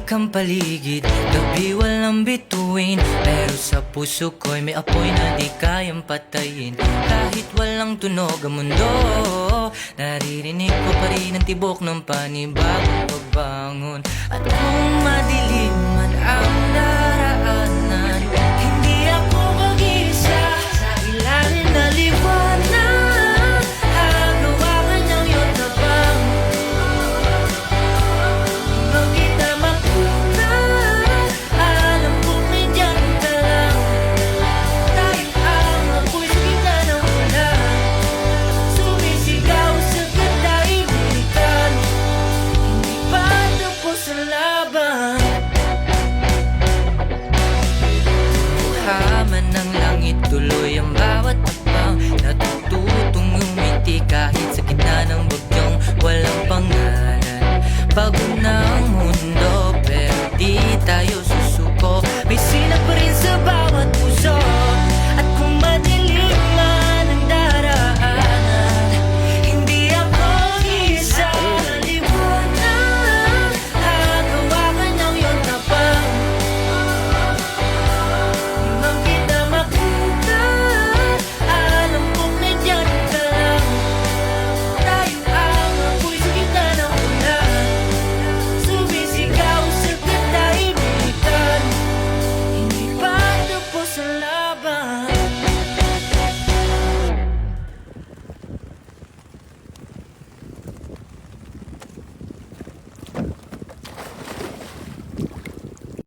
kang paligid, gabi walang bituin, pero sa puso ko'y may apoy na di kayang patayin. Kahit walang tunog ang mundo, naririnig ko pa rin ang tibok ng panibagong pagbangon. At kung madilim man ang